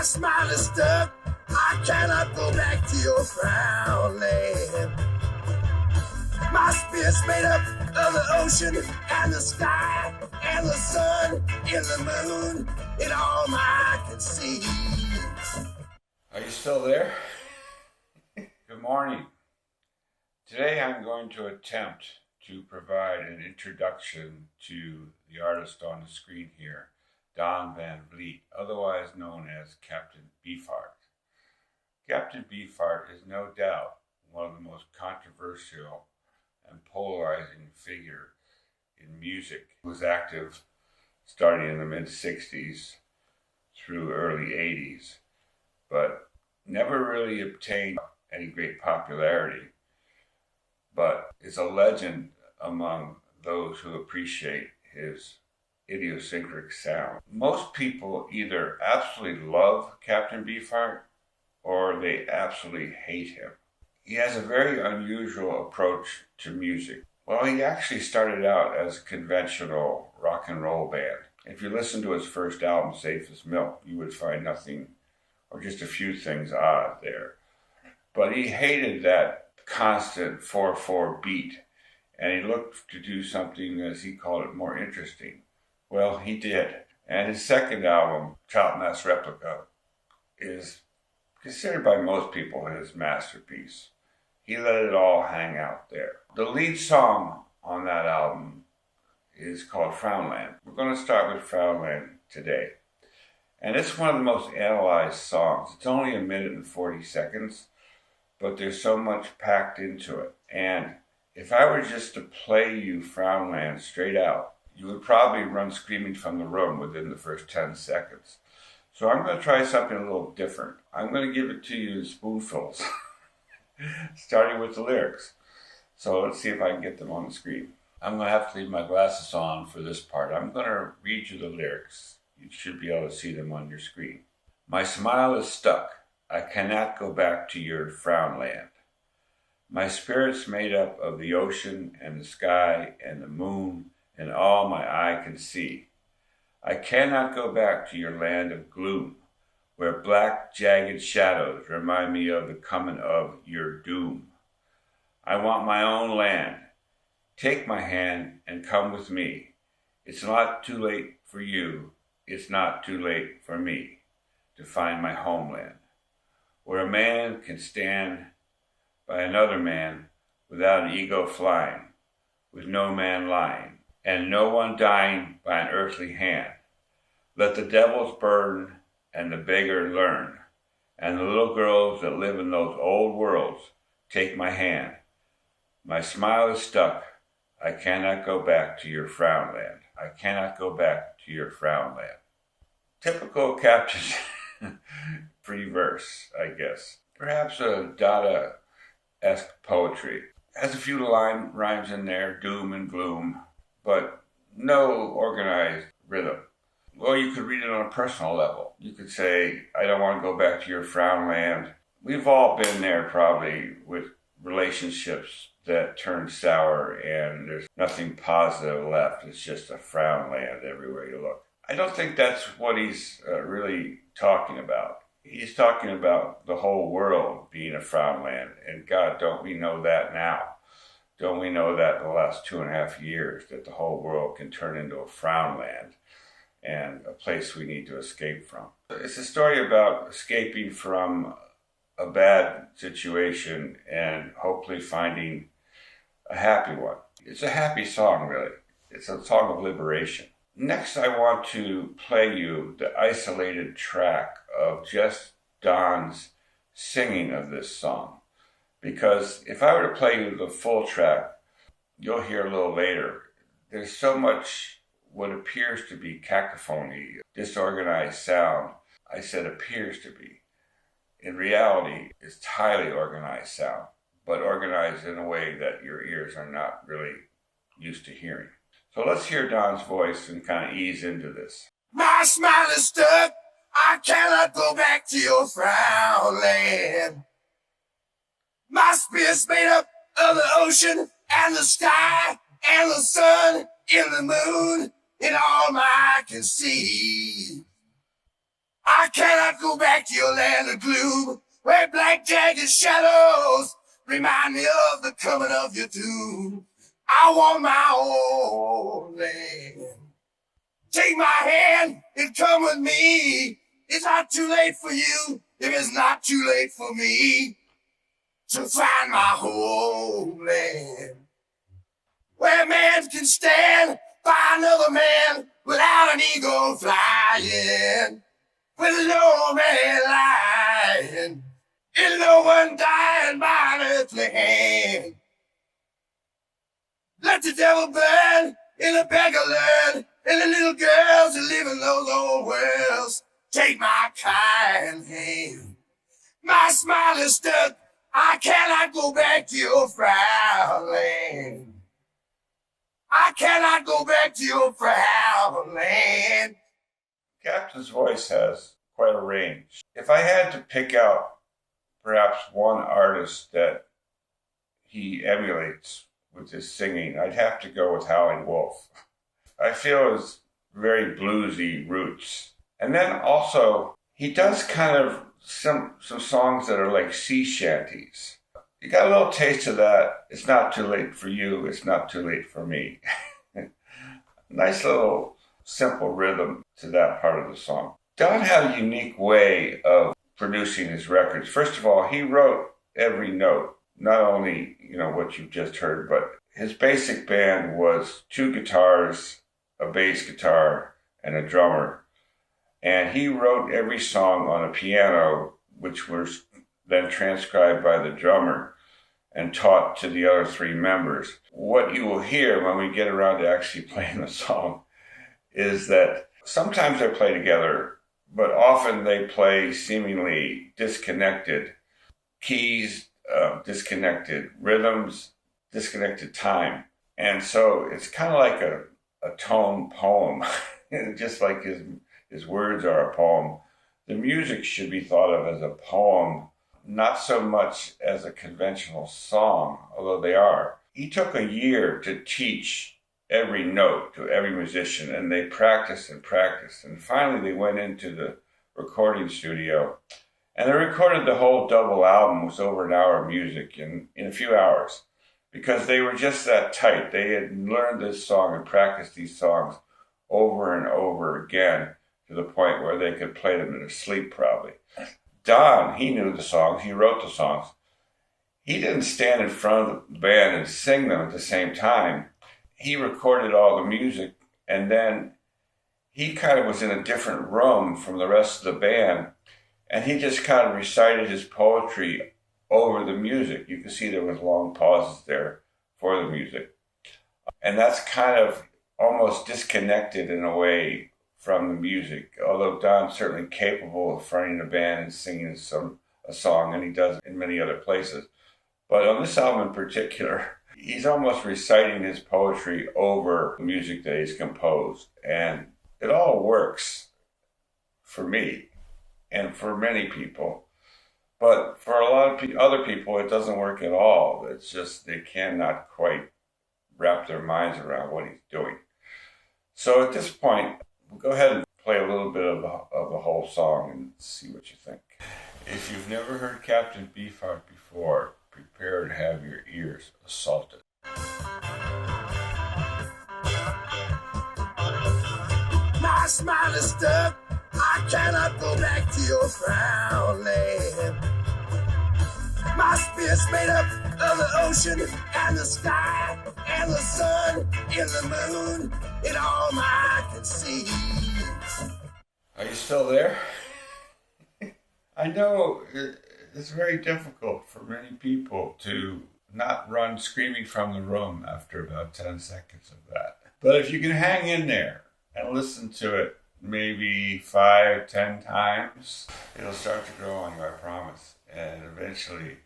smile is stuck. I cannot go back to your Frownland. My spirit's made up of the ocean and the sky and the sun and the moon and all my eye can see. Are you still there? Good morning. Today I'm going to attempt to provide an introduction to the artist on the screen here, Don Van Vliet, otherwise known as Captain Beefheart. Captain Beefheart is no doubt one of the most controversial and polarizing figure in music. He was active starting in the mid-60s through early 80s, but never really obtained any great popularity, but is a legend among those who appreciate his idiosyncratic sound. Most people either absolutely love Captain Beefheart or they absolutely hate him. He has a very unusual approach to music. Well, he actually started out as a conventional rock and roll band. If you listen to his first album, Safe as Milk, you would find nothing or just a few things odd there. But he hated that constant 4/4 beat, and he looked to do something, as he called it, more interesting. Well, he did. And his second album, Trout Mask Replica, is considered by most people his masterpiece. He let it all hang out there. The lead song on that album is called Frownland. We're going to start with Frownland today. And it's one of the most analyzed songs. It's only 1 minute and 40 seconds, but there's so much packed into it. And if I were just to play you Frownland straight out, you would probably run screaming from the room within the first 10 seconds. So I'm going to try something a little different. I'm going to give it to you in spoonfuls, starting with the lyrics. So let's see if I can get them on the screen. I'm going to have to leave my glasses on for this part. I'm going to read you the lyrics. You should be able to see them on your screen. My smile is stuck. I cannot go back to your Frownland. My spirit's made up of the ocean and the sky and the moon and all my eye can see. I cannot go back to your land of gloom, where black, jagged shadows remind me of the coming of your doom. I want my own land. Take my hand and come with me. It's not too late for you. It's not too late for me to find my homeland, where a man can stand by another man without an ego flying, with no man lying, and no one dying by an earthly hand. Let the devils burn and the beggar learn, and the little girls that live in those old worlds take my hand. My smile is stuck. I cannot go back to your Frownland. I cannot go back to your Frownland. Typical Captain free verse, I guess. Perhaps a Dada-esque poetry. Has a few rhymes in there, doom and gloom, but no organized rhythm. Well, you could read it on a personal level. You could say, I don't want to go back to your Frownland. We've all been there probably with relationships that turn sour and there's nothing positive left. It's just a Frownland everywhere you look. I don't think that's what he's really talking about. He's talking about the whole world being a Frownland. And God, don't we know that now? Don't we know that in the last 2.5 years that the whole world can turn into a Frownland and a place we need to escape from? It's a story about escaping from a bad situation and hopefully finding a happy one. It's a happy song, really. It's a song of liberation. Next, I want to play you the isolated track of just Don's singing of this song. Because if I were to play you the full track, you'll hear a little later, there's so much what appears to be cacophony, disorganized sound. I said appears to be. In reality, it's highly organized sound, but organized in a way that your ears are not really used to hearing. So let's hear Don's voice and kind of ease into this. My smile is stuck. I cannot go back to your Frownland. My spirit's made up of the ocean and the sky and the sun and the moon and all my eye can see. I cannot go back to your land of gloom, where black jagged shadows remind me of the coming of your doom. I want my own land. Take my hand and come with me. It's not too late for you if it's not too late for me to find my homeland, where man can stand by another man without an eagle flying, with no man lying, and no one dying by an earthly hand. Let the devil burn in the beggar land, and the little girls that live in those old worlds. Take my kind hand. My smile is stuck. I cannot go back to your Frownland. I cannot go back to your Frownland. Captain's voice has quite a range. If I had to pick out perhaps one artist that he emulates with his singing, I'd have to go with Howlin' Wolf. I feel his very bluesy roots. And then also, he does kind of some songs that are like sea shanties. You got a little taste of that. It's not too late for you. It's not too late for me. Nice little simple rhythm to that part of the song. Don had a unique way of producing his records. First of all, he wrote every note. Not only, what you've just heard, but his basic band was 2 guitars, a bass guitar, and a drummer. And he wrote every song on a piano, which was then transcribed by the drummer and taught to the other 3 members. What you will hear when we get around to actually playing the song is that sometimes they play together, but often they play seemingly disconnected keys, disconnected rhythms, disconnected time. And so it's kind of like a tone poem, just like his words are a poem. The music should be thought of as a poem, not so much as a conventional song, although they are. He took a year to teach every note to every musician, and they practiced and practiced. And finally they went into the recording studio, and they recorded the whole double album. It was over an hour of music in a few hours, because they were just that tight. They had learned this song and practiced these songs over and over again to the point where they could play them in their sleep probably. Don, he knew the songs. He wrote the songs. He didn't stand in front of the band and sing them at the same time. He recorded all the music, and then he kind of was in a different room from the rest of the band, and he just kind of recited his poetry over the music. You can see there was long pauses there for the music. And that's kind of almost disconnected in a way from the music, although Don's certainly capable of fronting a band and singing a song, and he does in many other places. But on this album in particular, he's almost reciting his poetry over the music that he's composed. And it all works for me and for many people. But for a lot of other people, it doesn't work at all. It's just they cannot quite wrap their minds around what he's doing. So at this point, we'll go ahead and play a little bit of the whole song and see what you think. If you've never heard Captain Beefheart before, prepare to have your ears assaulted. My smile is stuck. I cannot go back to your Frownland. My spirit's made up of the ocean and the sky and the sun and the moon and all I can see. Are you still there? I know it's very difficult for many people to not run screaming from the room after about 10 seconds of that. But if you can hang in there and listen to it maybe 5-10 times, it'll start to grow on you, I promise. And eventually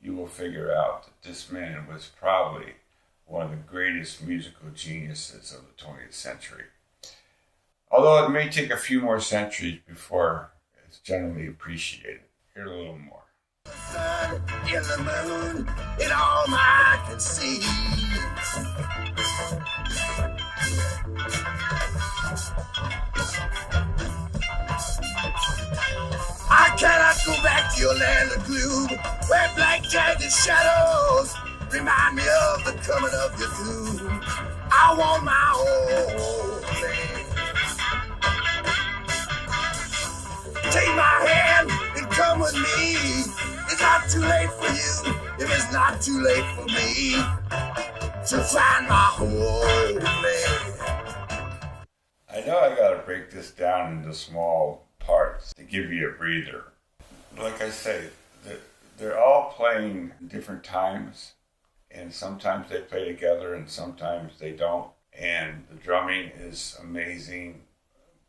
you will figure out that this man was probably one of the greatest musical geniuses of the 20th century. Although it may take a few more centuries before it's generally appreciated. Hear a little more. The sun and the moon and all I can see. your land of gloom, where black jagged shadows remind me of the coming of your doom. I want my own land. Take my hand and come with me. It's not too late for you if it's not too late for me to find my homeland. I know I gotta break this down into small parts to give you a breather. Like I say, they're all playing different times, and sometimes they play together and sometimes they don't. And the drumming is amazing,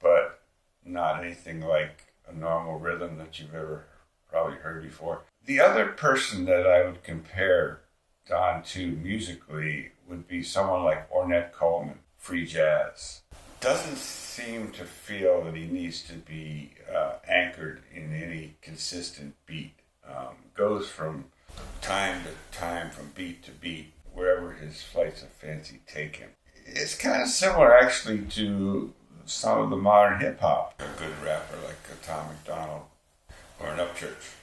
but not anything like a normal rhythm that you've ever probably heard before. The other person that I would compare Don to musically would be someone like Ornette Coleman, free jazz. Doesn't seem to feel that he needs to be anchored in any consistent beat. Goes from time to time, from beat to beat, wherever his flights of fancy take him. It's kind of similar actually to some of the modern hip-hop. A good rapper like Tom McDonald or an Upchurch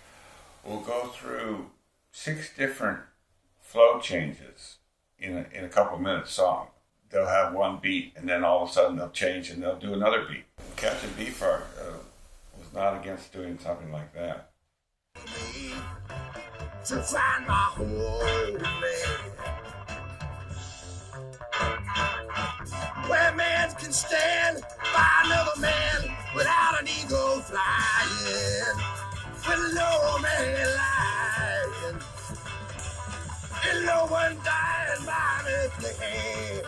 will go through 6 different flow changes in a couple minute song. They'll have one beat and then all of a sudden they'll change and they'll do another beat. Captain Beefheart was not against doing something like that. To find my homeland, where man can stand by another man without an eagle flying, with no man lying, and no one dying by the hand.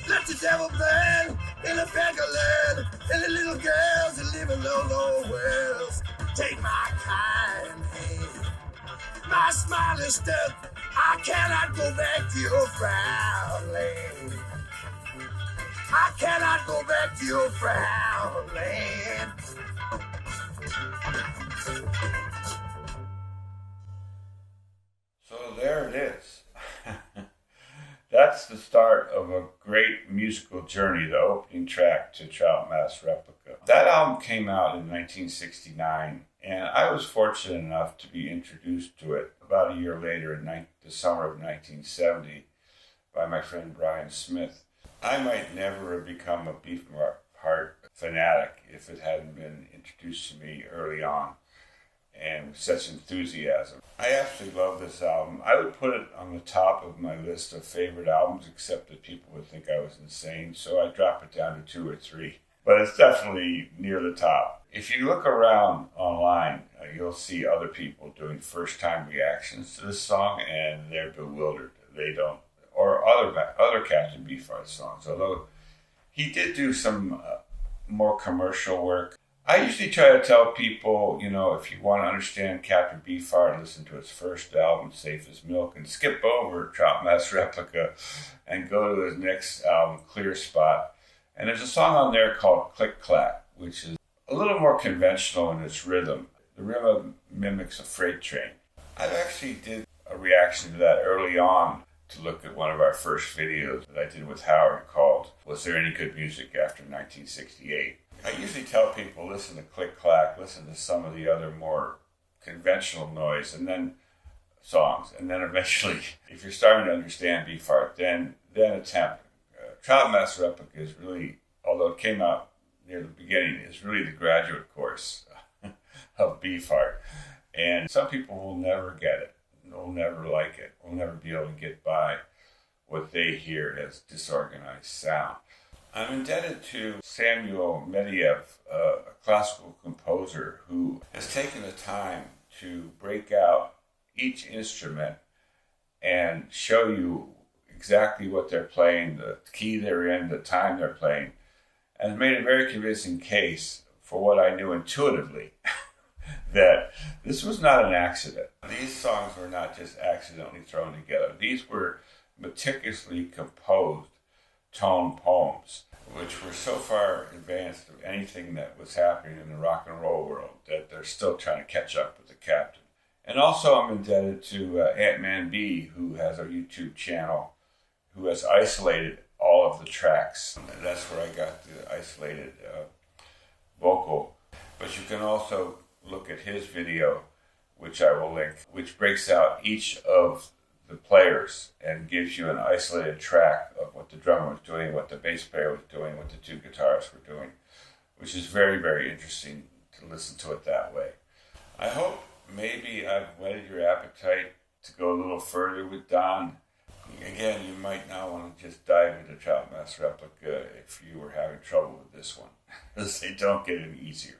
Let the devil burn in the beggar land, and the little girls that live in low, low wells. Take my kind hand, my smiling step. I cannot go back to your Frownland. I cannot go back to your Frownland. So there it is. That's the start of a great musical journey, the opening track to Trout Mask Replica. That album came out in 1969, and I was fortunate enough to be introduced to it about a year later in the summer of 1970 by my friend Brian Smith. I might never have become a Beefheart fanatic if it hadn't been introduced to me early on and with such enthusiasm. I absolutely love this album. I would put it on the top of my list of favorite albums, except that people would think I was insane, so I drop it down to 2 or 3. But it's definitely near the top. If you look around online, you'll see other people doing first-time reactions to this song, and they're bewildered. They don't, or other Captain Beefheart songs, although he did do some more commercial work. I usually try to tell people, if you want to understand Captain Beefheart, listen to his first album, Safe as Milk, and skip over Trout Mask Replica and go to his next album, Clear Spot. And there's a song on there called Click Clack, which is a little more conventional in its rhythm. The rhythm mimics a freight train. I actually did a reaction to that early on to look at one of our first videos that I did with Howard called Was There Any Good Music After 1968? I usually tell people, listen to Click Clack, listen to some of the other more conventional noise, and then songs. And then eventually, if you're starting to understand Beefheart, then attempt. Trout Mask Replica is really, although it came out near the beginning, is really the graduate course of Beefheart. And some people will never get it. They'll never like it. Will never be able to get by what they hear as disorganized sound. I'm indebted to Samuel Andreyev, a classical composer who has taken the time to break out each instrument and show you exactly what they're playing, the key they're in, the time they're playing, and made a very convincing case for what I knew intuitively, that this was not an accident. These songs were not just accidentally thrown together. These were meticulously composed tone poems, which were so far advanced of anything that was happening in the rock and roll world that they're still trying to catch up with the Captain. And also I'm indebted to Ant-Man B, who has a YouTube channel, who has isolated all of the tracks. And that's where I got the isolated vocal. But you can also look at his video, which I will link, which breaks out each of the players and gives you an isolated track of what the drummer was doing, what the bass player was doing, what the two guitarists were doing, which is very, very interesting to listen to it that way. I hope maybe I've whetted your appetite to go a little further with Don. Again, you might not want to just dive into Trout Mask Replica if you were having trouble with this one, because they don't get any easier.